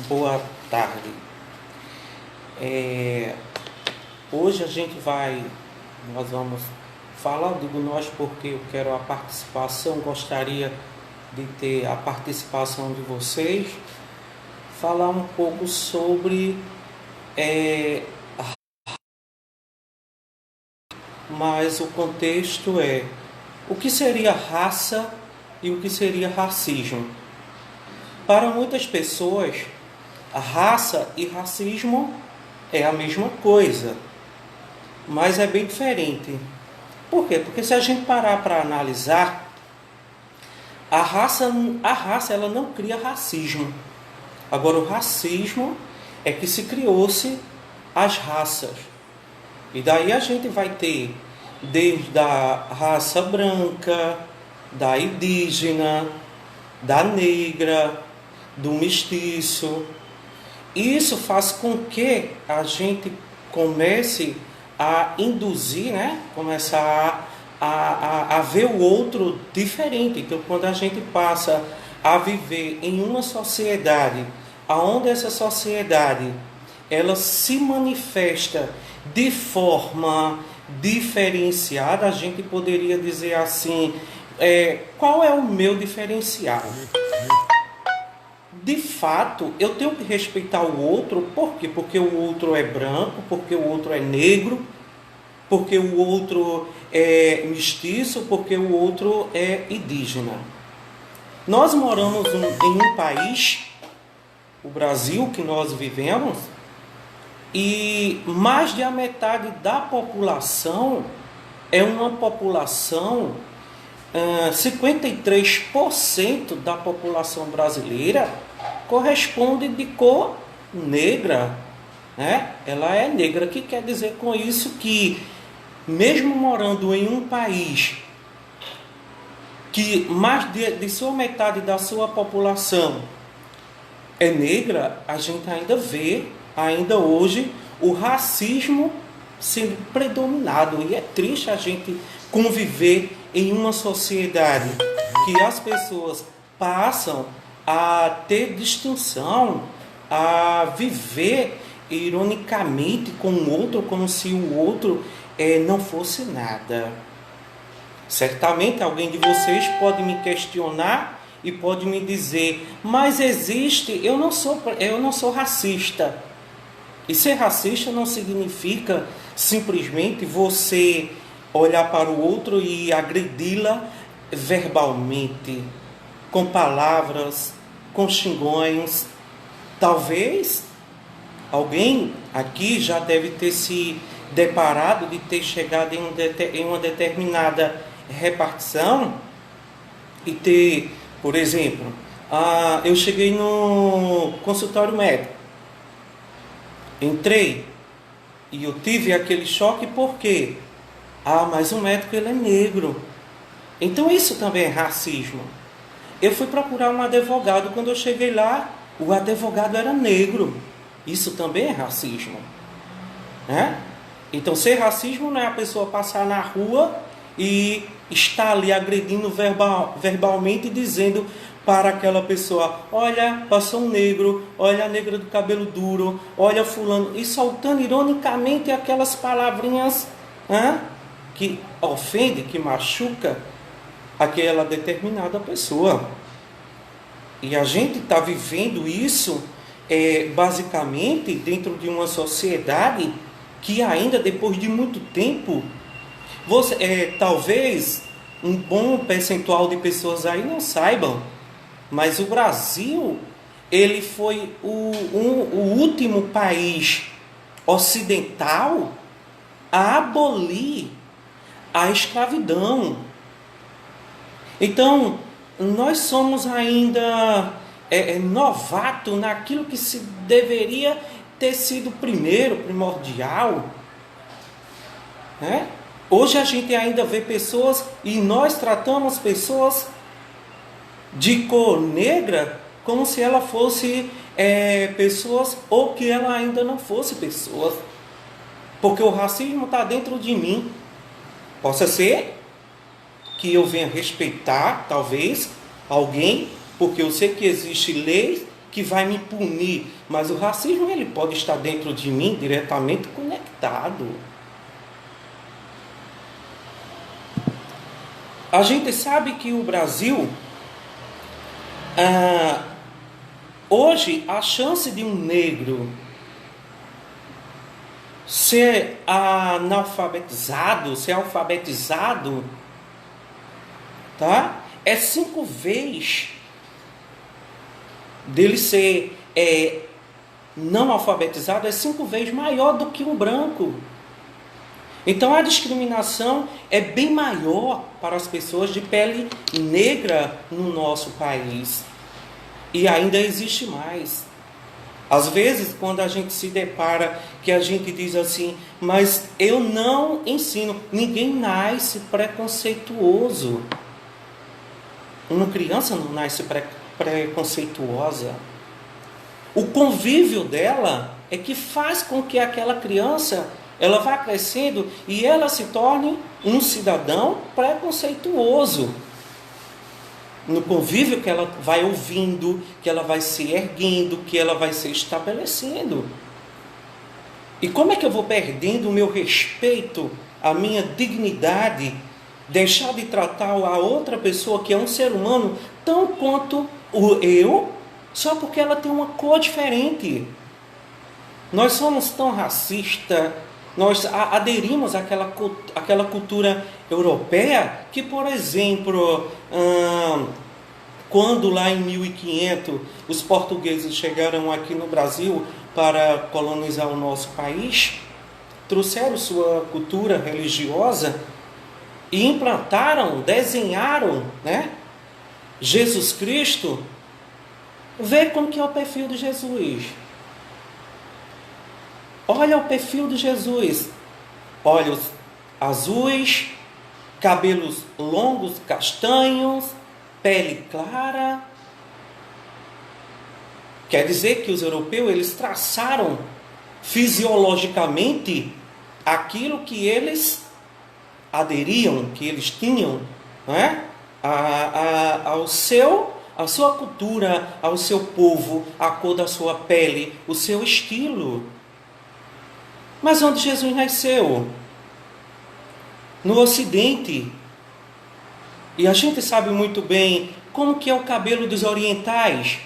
Boa tarde. Hoje nós vamos falar, digo nós porque eu quero a participação, gostaria de ter a participação de vocês, falar um pouco sobre, mas o contexto é o que seria raça e o que seria racismo. Para muitas pessoas, a raça e racismo é a mesma coisa, mas é bem diferente. Por quê? Porque se a gente parar para analisar, a raça ela não cria racismo. Agora, o racismo é que se criou-se as raças. E daí a gente vai ter desde a raça branca, da indígena, da negra, do mestiço. Isso faz com que a gente comece a induzir, começar a ver o outro diferente. Então, quando a gente passa a viver em uma sociedade, onde essa sociedade ela se manifesta de forma diferenciada, a gente poderia dizer assim, qual é o meu diferencial? De fato, eu tenho que respeitar o outro. Por quê? Porque o outro é branco, porque o outro é negro, porque o outro é mestiço, porque o outro é indígena. Nós moramos em um país, o Brasil, que nós vivemos, e mais de a metade da população é uma população, 53% da população brasileira corresponde de cor negra, né? Ela é negra. O que quer dizer com isso? Que mesmo morando em um país que mais de sua metade da sua população é negra, a gente ainda vê, ainda hoje, o racismo sendo predominado. E é triste a gente conviver em uma sociedade que as pessoas passam a ter distinção, a viver ironicamente com o outro, como se o outro não fosse nada. Certamente alguém de vocês pode me questionar e pode me dizer, mas existe, eu não sou racista. E ser racista não significa simplesmente você olhar para o outro e agredi-la verbalmente, com palavras, com xingões. Talvez alguém aqui já deve ter se deparado de ter chegado em uma determinada repartição e ter, por exemplo, eu cheguei no consultório médico, entrei e eu tive aquele choque. Por quê? Mas o médico ele é negro. Então isso também é racismo. Eu fui procurar um advogado, quando eu cheguei lá, o advogado era negro. Isso também é racismo, né? Então ser racismo não é a pessoa passar na rua e estar ali agredindo verbalmente, dizendo para aquela pessoa, olha, passou um negro, olha a negra do cabelo duro, olha fulano, e soltando ironicamente aquelas palavrinhas que ofende, que machuca aquela determinada pessoa. E a gente está vivendo isso basicamente dentro de uma sociedade que ainda depois de muito tempo, talvez um bom percentual de pessoas aí não saibam, mas o Brasil ele foi o último país ocidental a abolir a escravidão. Então, nós somos ainda novato naquilo que se deveria ter sido primordial. Hoje a gente ainda vê pessoas, e nós tratamos pessoas de cor negra como se ela fosse pessoas, ou que ela ainda não fosse pessoas. Porque o racismo está dentro de mim. Possa ser que eu venha respeitar, talvez, alguém, porque eu sei que existem leis que vai me punir, mas o racismo ele pode estar dentro de mim diretamente conectado. A gente sabe que o Brasil, hoje, a chance de um negro ser alfabetizado, tá? É 5 vezes dele ser não alfabetizado, é 5 vezes maior do que um branco. Então a discriminação é bem maior para as pessoas de pele negra no nosso país. E ainda existe mais. Às vezes, quando a gente se depara, que a gente diz assim, mas eu não ensino, ninguém nasce preconceituoso. Uma criança não nasce preconceituosa. O convívio dela é que faz com que aquela criança, ela vá crescendo e ela se torne um cidadão preconceituoso. No convívio que ela vai ouvindo, que ela vai se erguendo, que ela vai se estabelecendo. E como é que eu vou perdendo o meu respeito, a minha dignidade, deixar de tratar a outra pessoa, que é um ser humano, tão quanto eu, só porque ela tem uma cor diferente? Nós somos tão racistas, nós aderimos àquela cultura europeia que, por exemplo, quando lá em 1500 os portugueses chegaram aqui no Brasil para colonizar o nosso país, trouxeram sua cultura religiosa e implantaram, desenharam, né, Jesus Cristo. Vê como que é o perfil de Jesus. Olha o perfil de Jesus. Olhos azuis, cabelos longos, castanhos, pele clara. Quer dizer que os europeus, eles traçaram fisiologicamente aquilo que eles aderiam, que eles tinham, né? A sua cultura, ao seu povo, a cor da sua pele, o seu estilo. Mas onde Jesus nasceu? No Ocidente. E a gente sabe muito bem como que é o cabelo dos orientais.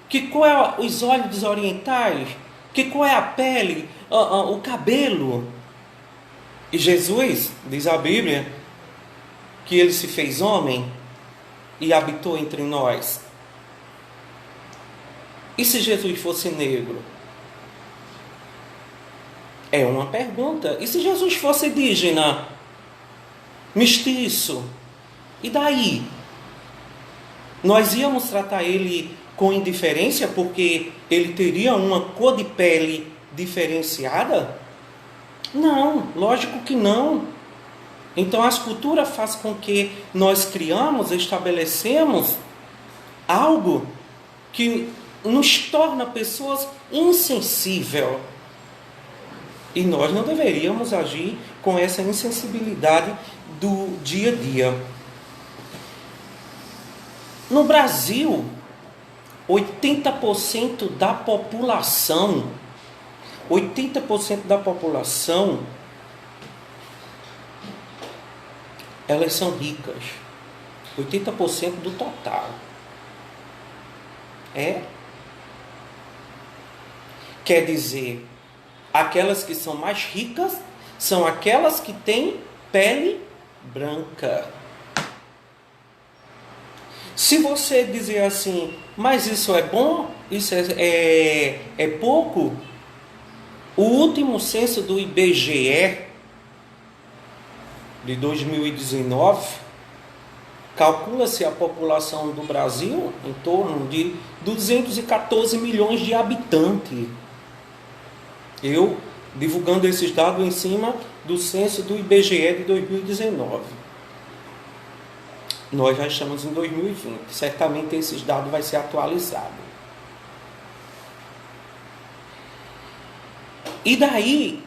Que cor é os olhos dos orientais? Que cor é a pele? O cabelo? E Jesus, diz a Bíblia, que ele se fez homem e habitou entre nós. E se Jesus fosse negro? É uma pergunta. E se Jesus fosse indígena? Mestiço? E daí? Nós íamos tratar ele com indiferença porque ele teria uma cor de pele diferenciada? Não, lógico que não. Então a cultura faz com que nós criamos, estabelecemos algo que nos torna pessoas insensíveis. E nós não deveríamos agir com essa insensibilidade do dia a dia. No Brasil, 80% da população, elas são ricas. 80% do total. Quer dizer, aquelas que são mais ricas são aquelas que têm pele branca. Se você dizer assim, mas isso é bom, isso é pouco, o último censo do IBGE de 2019, calcula-se a população do Brasil em torno de 214 milhões de habitantes. Eu divulgando esses dados em cima do censo do IBGE de 2019. Nós já estamos em 2020. Certamente esses dados vão ser atualizados. E daí,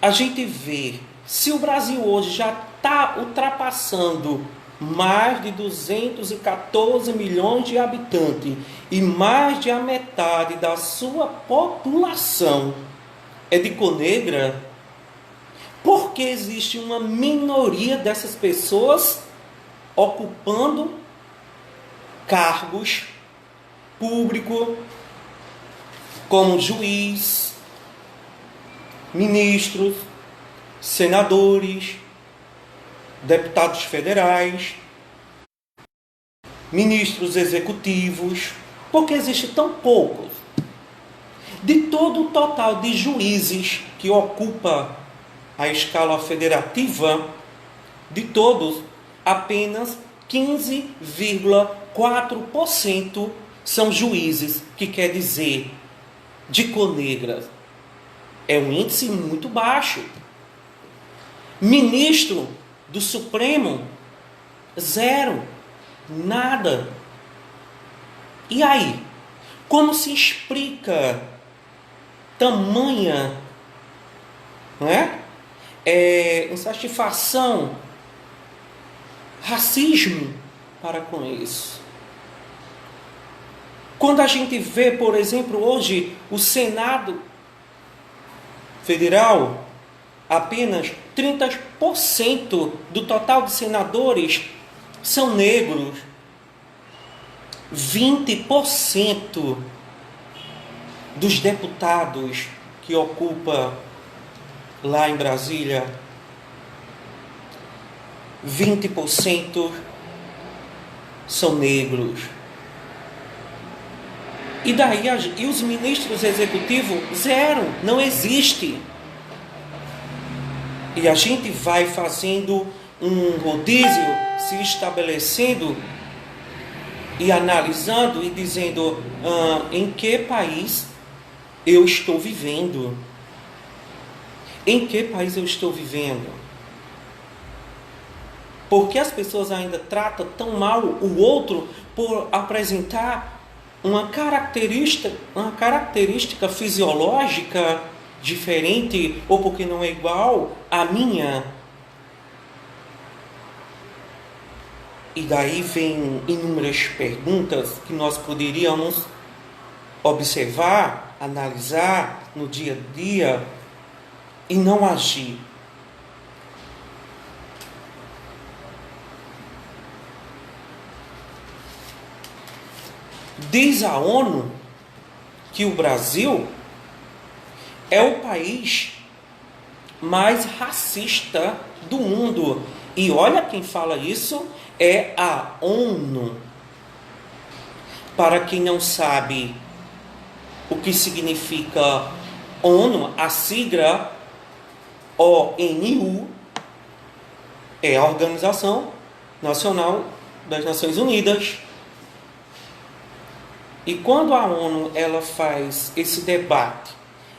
a gente vê, se o Brasil hoje já está ultrapassando mais de 214 milhões de habitantes e mais de a metade da sua população é de cor negra, porque existe uma minoria dessas pessoas ocupando cargos públicos como juiz, ministros, senadores, deputados federais, ministros executivos, porque existe tão poucos. De todo o total de juízes que ocupa a escala federativa, de todos, apenas 15,4% são juízes, que quer dizer de cor negra. É um índice muito baixo. Ministro do Supremo, zero, nada. E aí, como se explica tamanha, não é? Insatisfação, racismo para com isso? Quando a gente vê, por exemplo, hoje o Senado Federal, apenas 30% do total de senadores são negros. 20% dos deputados que ocupa lá em Brasília, 20% são negros. E daí, e os ministros executivos, zero, não existe. E a gente vai fazendo um rodízio, se estabelecendo e analisando e dizendo em que país eu estou vivendo. Em que país eu estou vivendo? Porque as pessoas ainda tratam tão mal o outro por apresentar uma característica fisiológica diferente, ou porque não é igual à minha. E daí vem inúmeras perguntas que nós poderíamos observar, analisar no dia a dia e não agir. Diz a ONU que o Brasil é o país mais racista do mundo. E olha, quem fala isso é a ONU. Para quem não sabe o que significa ONU, a sigla ONU é a Organização Nacional das Nações Unidas. E quando a ONU ela faz esse debate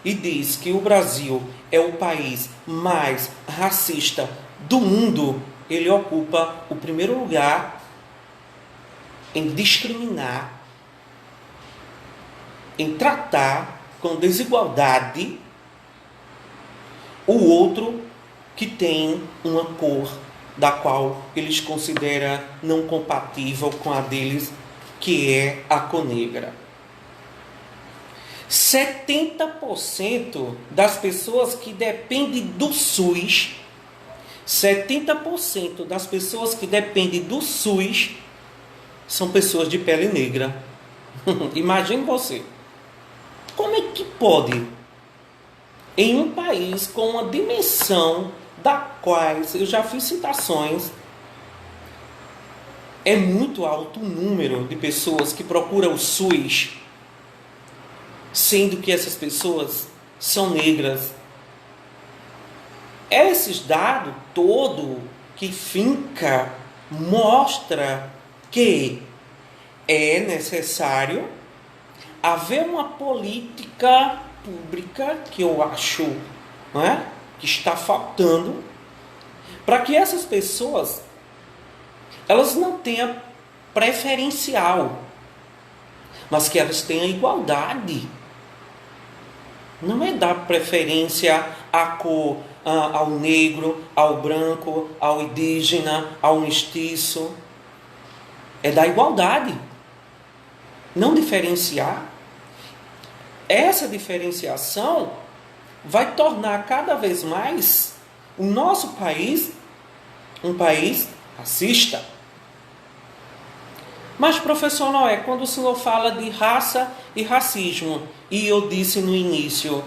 e diz que o Brasil é o país mais racista do mundo, ele ocupa o primeiro lugar em discriminar, em tratar com desigualdade o outro que tem uma cor da qual eles consideram não compatível com a deles, que é a cor negra. 70% das pessoas que dependem do SUS, 70% das pessoas que dependem do SUS são pessoas de pele negra. Imagine você. Como é que pode, em um país com uma dimensão da qual eu já fiz citações, é muito alto o número de pessoas que procuram o SUS, sendo que essas pessoas são negras. Esses dados todo que finca mostra que é necessário haver uma política pública, que eu acho, não é, que está faltando, para que essas pessoas elas não tenham preferencial, mas que elas tenham igualdade. Não é dar preferência à cor ao negro, ao branco, ao indígena, ao mestiço. É da igualdade. Não diferenciar. Essa diferenciação vai tornar cada vez mais o nosso país um país racista. Mas, professor Noé, quando o senhor fala de raça e racismo, e eu disse no início,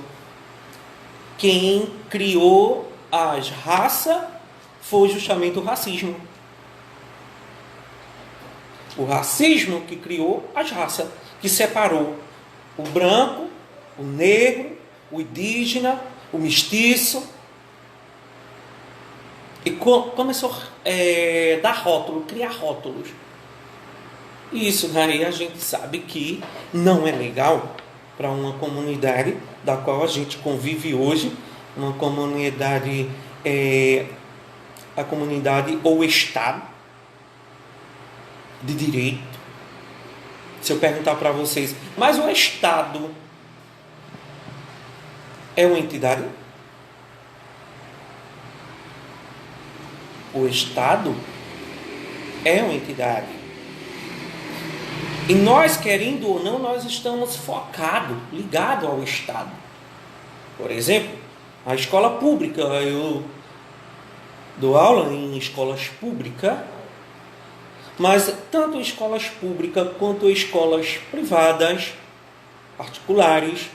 quem criou as raças foi justamente o racismo. O racismo que criou as raças, que separou o branco, o negro, o indígena, o mestiço. E começou a dar rótulo, criar rótulos. E isso daí a gente sabe que não é legal para uma comunidade da qual a gente convive hoje, uma comunidade, a comunidade ou Estado de direito. Se eu perguntar para vocês, mas o Estado é uma entidade? O Estado é uma entidade. E nós, querendo ou não, nós estamos focados, ligados ao Estado. Por exemplo, a escola pública. Eu dou aula em escolas públicas, mas tanto escolas públicas quanto escolas privadas, particulares,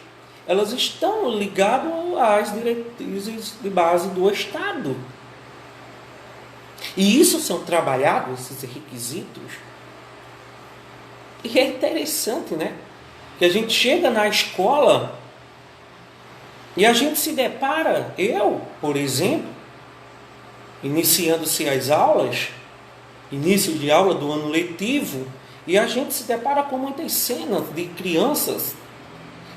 elas estão ligadas às diretrizes de base do Estado. E isso são trabalhados, esses requisitos. E é interessante, né? Que a gente chega na escola e a gente se depara, eu, por exemplo, iniciando-se as aulas, início de aula do ano letivo, e a gente se depara com muitas cenas de crianças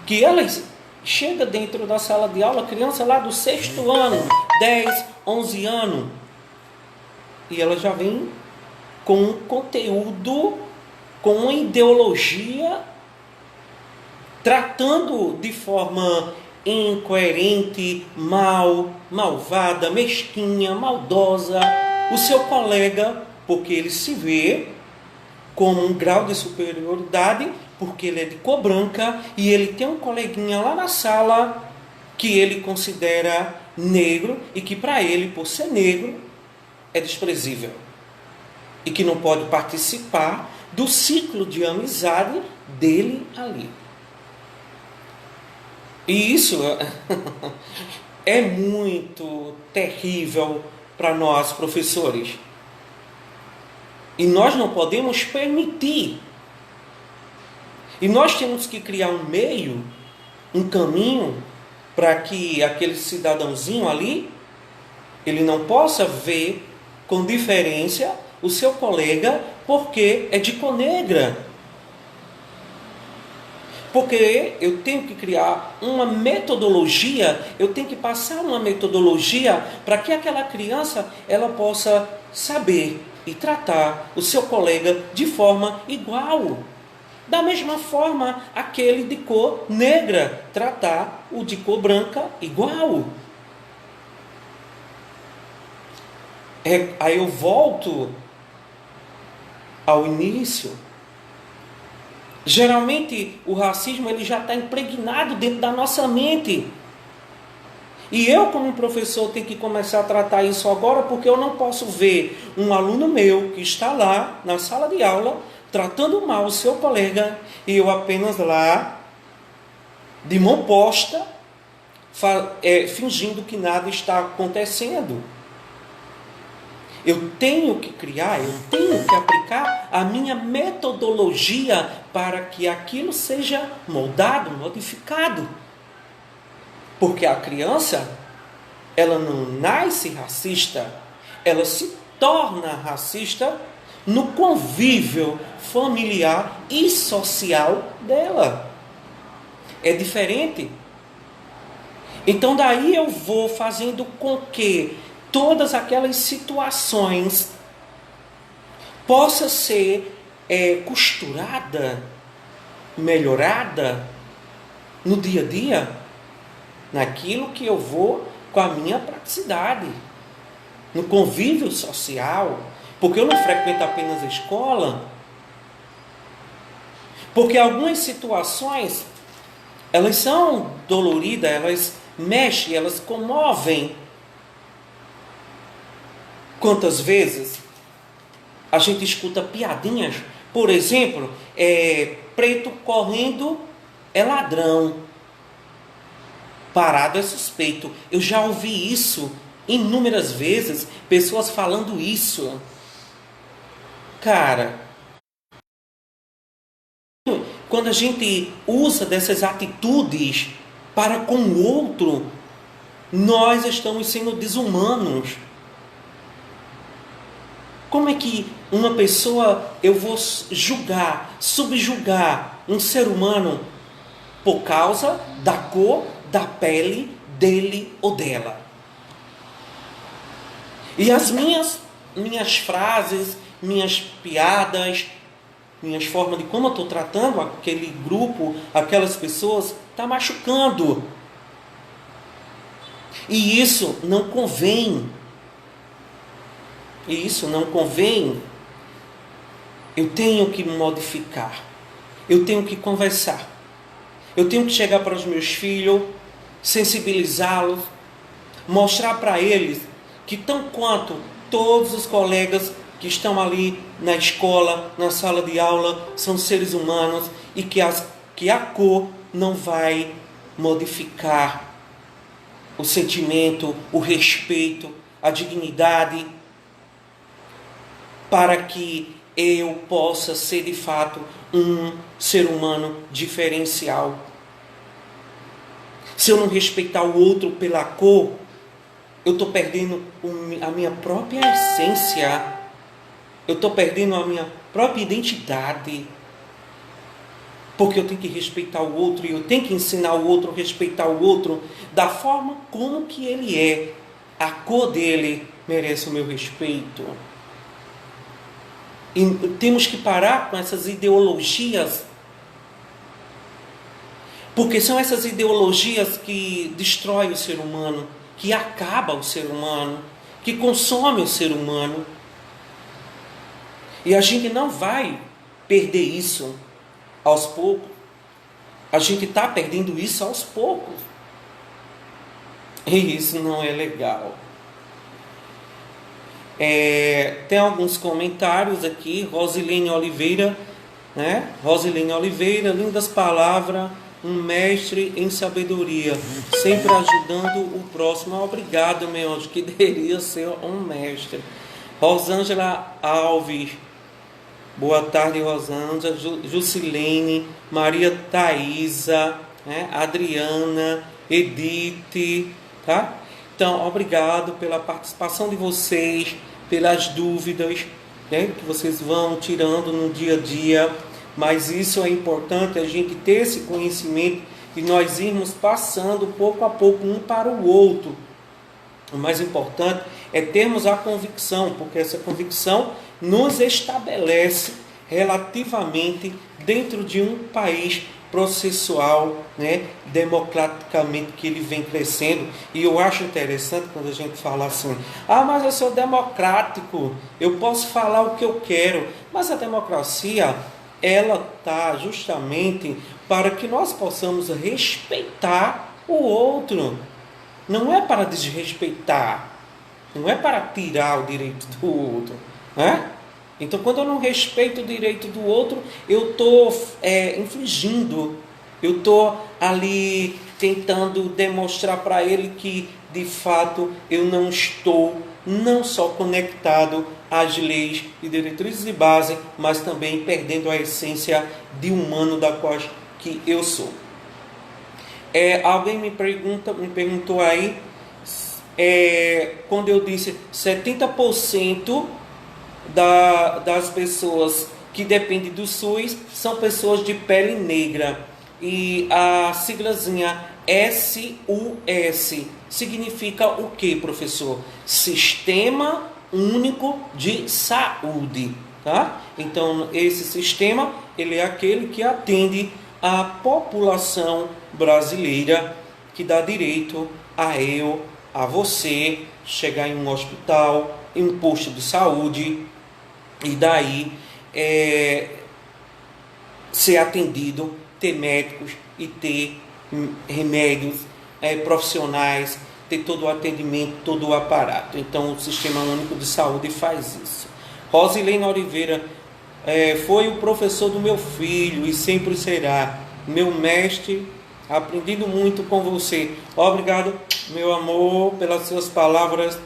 que elas chegam dentro da sala de aula, criança lá do 6º ano, 10, 11 anos, e ela já vem com um conteúdo, com uma ideologia, tratando de forma incoerente, malvada, mesquinha, maldosa, o seu colega, porque ele se vê como um grau de superioridade, porque ele é de cor branca, e ele tem um coleguinha lá na sala que ele considera negro, e que para ele, por ser negro, é desprezível, e que não pode participar do ciclo de amizade dele ali. E isso é muito terrível para nós, professores. E nós não podemos permitir. E nós temos que criar um meio, um caminho, para que aquele cidadãozinho ali, ele não possa ver com diferença o seu colega porque é de cor negra. Porque eu tenho que criar uma metodologia, eu tenho que passar uma metodologia para que aquela criança ela possa saber e tratar o seu colega de forma igual. Da mesma forma, aquele de cor negra tratar o de cor branca igual. Aí eu volto ao início. Geralmente o racismo ele já está impregnado dentro da nossa mente. E eu, como professor, tenho que começar a tratar isso agora, porque eu não posso ver um aluno meu que está lá na sala de aula tratando mal o seu colega e eu apenas lá, de mão posta, fingindo que nada está acontecendo. Eu tenho que criar, eu tenho que aplicar a minha metodologia para que aquilo seja moldado, modificado. Porque a criança, ela não nasce racista, ela se torna racista no convívio familiar e social dela. É diferente. Então daí eu vou fazendo com que todas aquelas situações possa ser costurada, melhorada no dia a dia, naquilo que eu vou com a minha praticidade, no convívio social, porque eu não frequento apenas a escola, porque algumas situações, elas são doloridas, elas mexem, elas comovem. Quantas vezes a gente escuta piadinhas, por exemplo, preto correndo é ladrão, parado é suspeito. Eu já ouvi isso inúmeras vezes, pessoas falando isso. Cara, quando a gente usa dessas atitudes para com o outro, nós estamos sendo desumanos. Como é que uma pessoa, eu vou julgar, subjugar um ser humano por causa da cor da pele dele ou dela? E as minhas frases, minhas piadas, minhas formas de como eu estou tratando aquele grupo, aquelas pessoas, está machucando. E isso não convém. E isso não convém. Eu tenho que modificar. Eu tenho que conversar. Eu tenho que chegar para os meus filhos, sensibilizá-los, mostrar para eles que tão quanto todos os colegas que estão ali na escola, na sala de aula, são seres humanos e que a cor não vai modificar o sentimento, o respeito, a dignidade, para que eu possa ser de fato um ser humano diferencial. Se eu não respeitar o outro pela cor, eu estou perdendo a minha própria essência. Eu estou perdendo a minha própria identidade. Porque eu tenho que respeitar o outro e eu tenho que ensinar o outro a respeitar o outro da forma como que ele é. A cor dele merece o meu respeito. E temos que parar com essas ideologias, porque são essas ideologias que destroem o ser humano, que acabam o ser humano, que consomem o ser humano. E a gente não vai perder isso aos poucos. A gente está perdendo isso aos poucos. E isso não é legal. Tem alguns comentários aqui. Rosilene Oliveira, né? Rosilene Oliveira, lindas palavras, um mestre em sabedoria, sempre ajudando o próximo. Obrigado, meu anjo, que deveria ser um mestre. Rosângela Alves, boa tarde, Rosângela. Jusilene, Maria Thaisa, né? Adriana, Edith, tá? Então, obrigado pela participação de vocês, pelas dúvidas, né, que vocês vão tirando no dia a dia. Mas isso é importante, a gente ter esse conhecimento e nós irmos passando pouco a pouco um para o outro. O mais importante é termos a convicção, porque essa convicção nos estabelece relativamente dentro de um país processual, né, democraticamente, que ele vem crescendo. E eu acho interessante quando a gente fala assim: mas eu sou democrático, eu posso falar o que eu quero. Mas a democracia, ela está justamente para que nós possamos respeitar o outro. Não é para desrespeitar, não é para tirar o direito do outro, né? Então, quando eu não respeito o direito do outro, eu estou infringindo, eu estou ali tentando demonstrar para ele que, de fato, eu não estou não só conectado às leis e diretrizes de base, mas também perdendo a essência de humano da qual que eu sou. Alguém me perguntou aí, quando eu disse 70% das pessoas que dependem do SUS são pessoas de pele negra. E a siglazinha SUS significa o que, professor? Sistema Único de Saúde, tá? Então, esse sistema, ele é aquele que atende a população brasileira, que dá direito a eu, a você chegar em um hospital, em um posto de saúde, e daí ser atendido, ter médicos e ter remédios profissionais, ter todo o atendimento, todo o aparato. Então o Sistema Único de Saúde faz isso. Rosilene Oliveira, foi o professor do meu filho e sempre será meu mestre, aprendido muito com você. Obrigado, meu amor, pelas suas palavras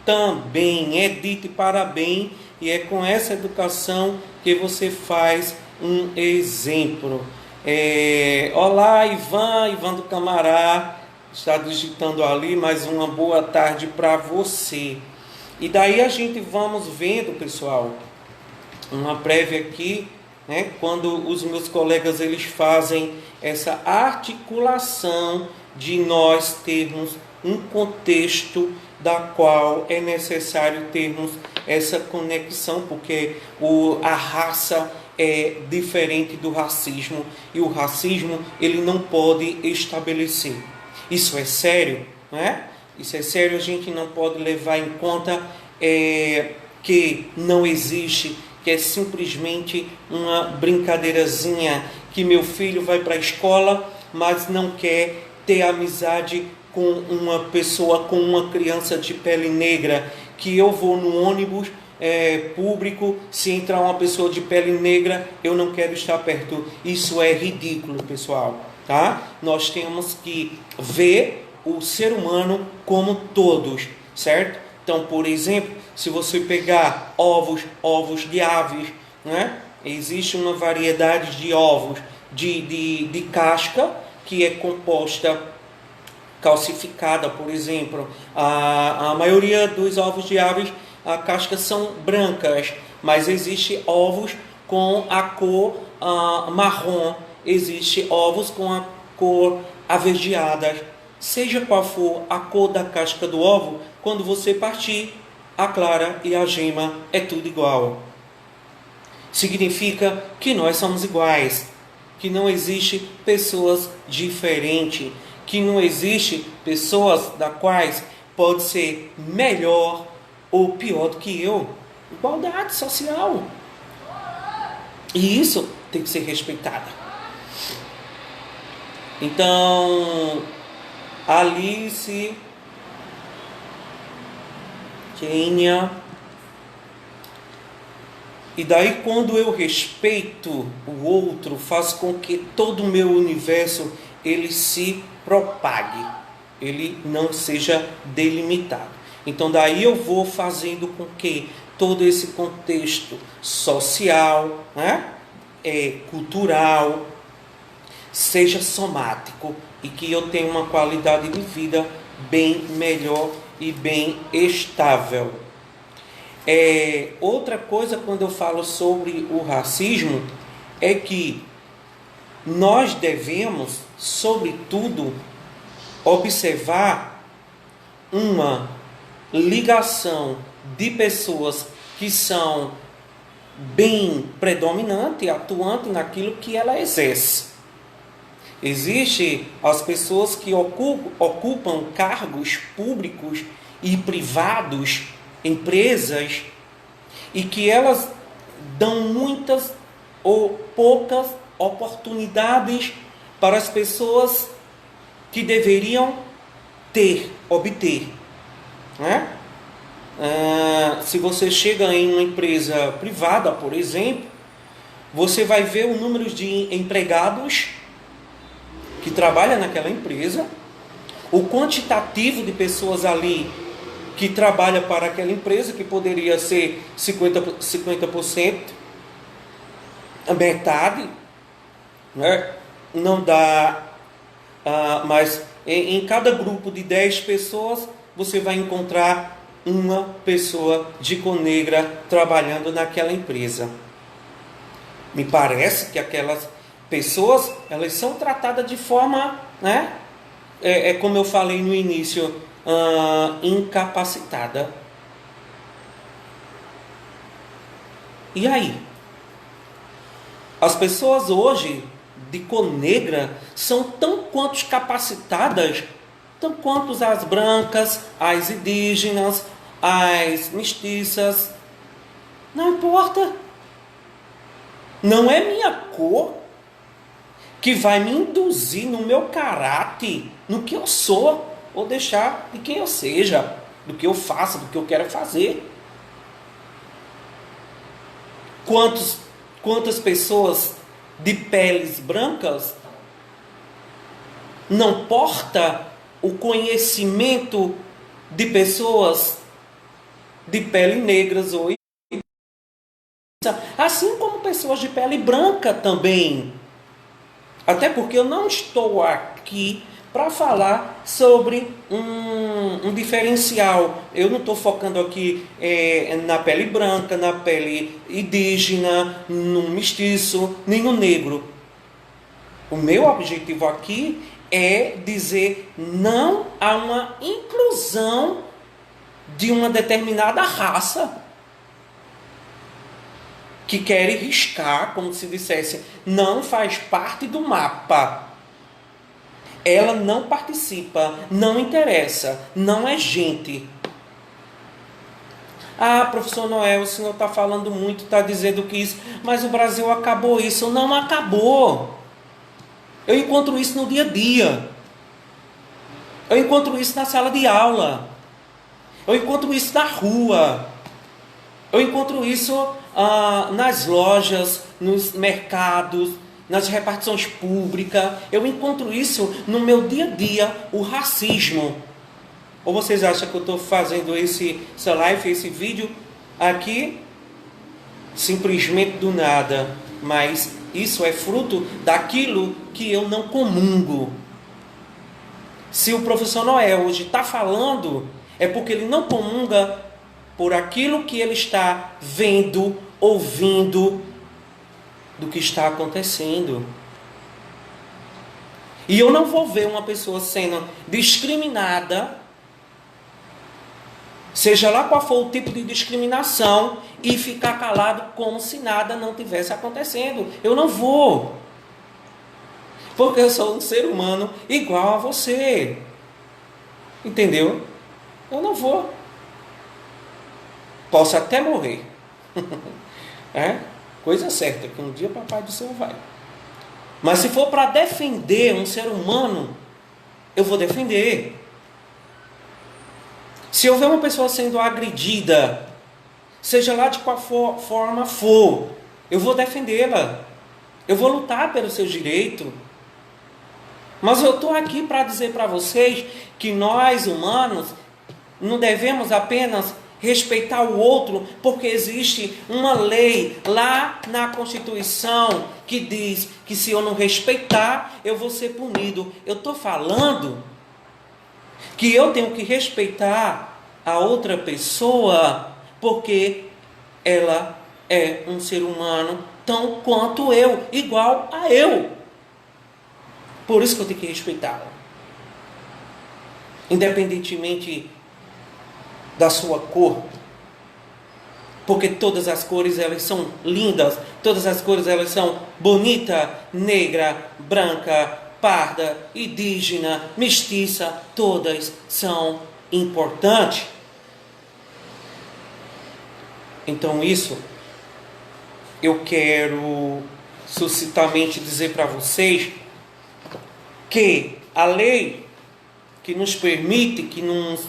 também. Edith, parabéns, e é com essa educação que você faz um exemplo. Olá, Ivan do Camará, está digitando ali, mais uma boa tarde para você. E daí a gente vamos vendo, pessoal, uma prévia aqui, né, quando os meus colegas eles fazem essa articulação de nós termos um contexto da qual é necessário termos essa conexão, porque a raça é diferente do racismo, e o racismo ele não pode estabelecer. Isso é sério, não é? Isso é sério, a gente não pode levar em conta que não existe, que é simplesmente uma brincadeirazinha, que meu filho vai para a escola, mas não quer ter amizade com uma pessoa, com uma criança de pele negra, que eu vou no ônibus público, se entrar uma pessoa de pele negra, eu não quero estar perto. Isso é ridículo, pessoal, tá? Nós temos que ver o ser humano como todos, certo? Então, por exemplo, se você pegar ovos de aves, né? Existe uma variedade de ovos de casca que é composta calcificada, por exemplo. A maioria dos ovos de aves, a casca são brancas, mas existe ovos com a cor marrom, existe ovos com a cor averdeada. Seja qual for a cor da casca do ovo, quando você partir, a clara e a gema é tudo igual. Significa que nós somos iguais, que não existe pessoas diferentes, que não existe pessoas da quais pode ser melhor ou pior do que eu. Igualdade social. E isso tem que ser respeitado. Então, Alice, Kênia. E daí quando eu respeito o outro, faz com que todo o meu universo ele se propague, ele não seja delimitado. Então daí eu vou fazendo com que todo esse contexto social, né, cultural, seja somático e que eu tenha uma qualidade de vida bem melhor e bem estável. Outra coisa, quando eu falo sobre o racismo, é que nós devemos, sobretudo, observar uma ligação de pessoas que são bem predominantes, atuantes naquilo que ela exerce. Existem as pessoas que ocupam cargos públicos e privados, empresas, e que elas dão muitas ou poucas oportunidades para as pessoas que deveriam obter, né? Se você chega em uma empresa privada, por exemplo, você vai ver o número de empregados que trabalham naquela empresa, o quantitativo de pessoas ali que trabalha para aquela empresa, que poderia ser 50%, a metade, né? Não dá, mas em cada grupo de 10 pessoas, você vai encontrar uma pessoa de cor negra trabalhando naquela empresa. Me parece que aquelas pessoas, elas são tratadas de forma, né? Como eu falei no início, incapacitada. E aí? As pessoas hoje de cor negra são tão quanto capacitadas Então, quantos as brancas, as indígenas, as mestiças, não importa. Não é minha cor que vai me induzir no meu caráter, no que eu sou, ou deixar de quem eu seja, do que eu faço, do que eu quero fazer. Quantas pessoas de peles brancas não porta o conhecimento de pessoas de pele negras ou assim como pessoas de pele branca também. Até porque eu não estou aqui para falar sobre um diferencial. Eu não estou focando aqui na pele branca, na pele indígena, no mestiço, nem no negro. O meu objetivo aqui é dizer não a uma inclusão de uma determinada raça que querem riscar, como se dissesse, não faz parte do mapa. Ela não participa, não interessa, não é gente. Ah, professor Noel, o senhor está falando muito, está dizendo que isso, mas o Brasil acabou isso. Não acabou. Eu encontro isso no dia a dia. Eu encontro isso na sala de aula. Eu encontro isso na rua. Eu encontro isso nas lojas, nos mercados, nas repartições públicas. Eu encontro isso no meu dia a dia, o racismo. Ou vocês acham que eu estou fazendo essa live, esse vídeo aqui simplesmente do nada? Mas isso é fruto daquilo que eu não comungo. Se o professor Noel hoje está falando, é porque ele não comunga por aquilo que ele está vendo, ouvindo do que está acontecendo. E eu não vou ver uma pessoa sendo discriminada, seja lá qual for o tipo de discriminação, e ficar calado como se nada não tivesse acontecendo. Eu não vou. Porque eu sou um ser humano igual a você. Entendeu? Eu não vou. Posso até morrer. Coisa certa, que um dia o Papai do Céu vai. Mas se for para defender um ser humano, eu vou defender. Se houver uma pessoa sendo agredida, seja lá de qual forma for, eu vou defendê-la. Eu vou lutar pelos seus direitos. Mas eu estou aqui para dizer para vocês que nós, humanos, não devemos apenas respeitar o outro, porque existe uma lei lá na Constituição que diz que se eu não respeitar, eu vou ser punido. Eu estou falando que eu tenho que respeitar a outra pessoa, porque ela é um ser humano tão quanto eu, igual a eu. Por isso que eu tenho que respeitá-la. Independentemente da sua cor. Porque todas as cores elas são lindas, todas as cores elas são bonita, negra, branca, parda, indígena, mestiça, todas são importantes. Então isso eu quero suscitamente dizer para vocês que a lei que nos permite, que nos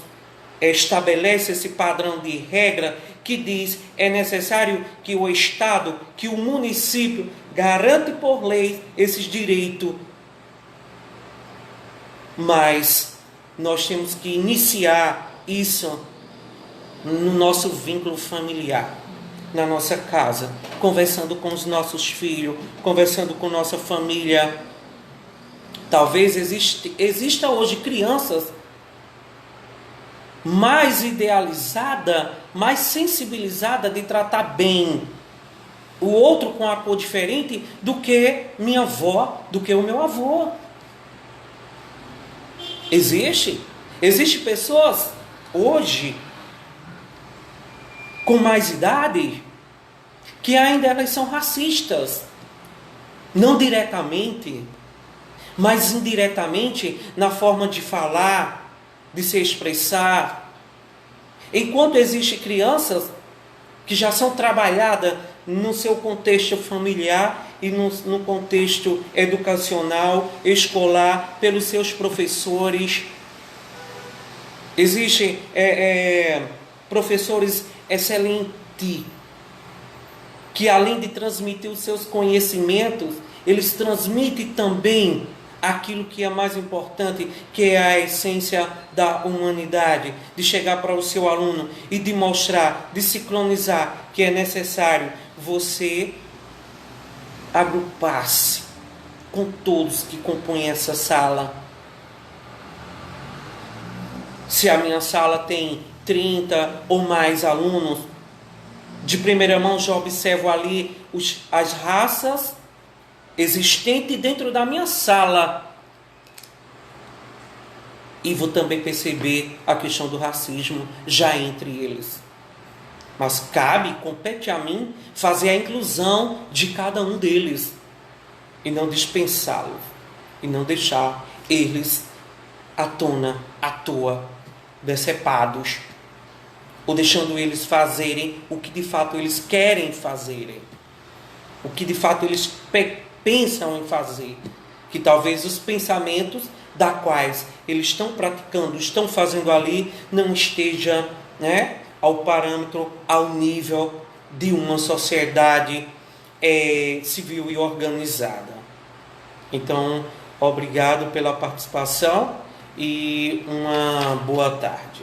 estabelece esse padrão de regra, que diz é necessário que o Estado, que o município garante por lei esses direitos, mas nós temos que iniciar isso no nosso vínculo familiar, na nossa casa, conversando com os nossos filhos, conversando com nossa família. Talvez exista hoje crianças mais idealizada, mais sensibilizada de tratar bem o outro com a cor diferente do que minha avó, do que o meu avô. Existe pessoas hoje com mais idade que ainda elas são racistas, não diretamente, mas indiretamente na forma de falar, de se expressar. Enquanto existem crianças que já são trabalhadas no seu contexto familiar e no contexto educacional, escolar, pelos seus professores. Existem professores excelentes, que além de transmitir os seus conhecimentos, eles transmitem também aquilo que é mais importante, que é a essência da humanidade, de chegar para o seu aluno e de mostrar, de sincronizar que é necessário você agrupar-se com todos que compõem essa sala. Se a minha sala tem 30 ou mais alunos, de primeira mão já observo ali as raças existente dentro da minha sala. E vou também perceber a questão do racismo já entre eles. Mas compete a mim fazer a inclusão de cada um deles. E não dispensá-los. E não deixar eles à toa, decepados. Ou deixando eles fazerem o que de fato eles querem fazerem. O que de fato eles pensam em fazer, que talvez os pensamentos da quais eles estão praticando, estão fazendo ali, não esteja, ao parâmetro, ao nível de uma sociedade civil e organizada. Então, obrigado pela participação e uma boa tarde.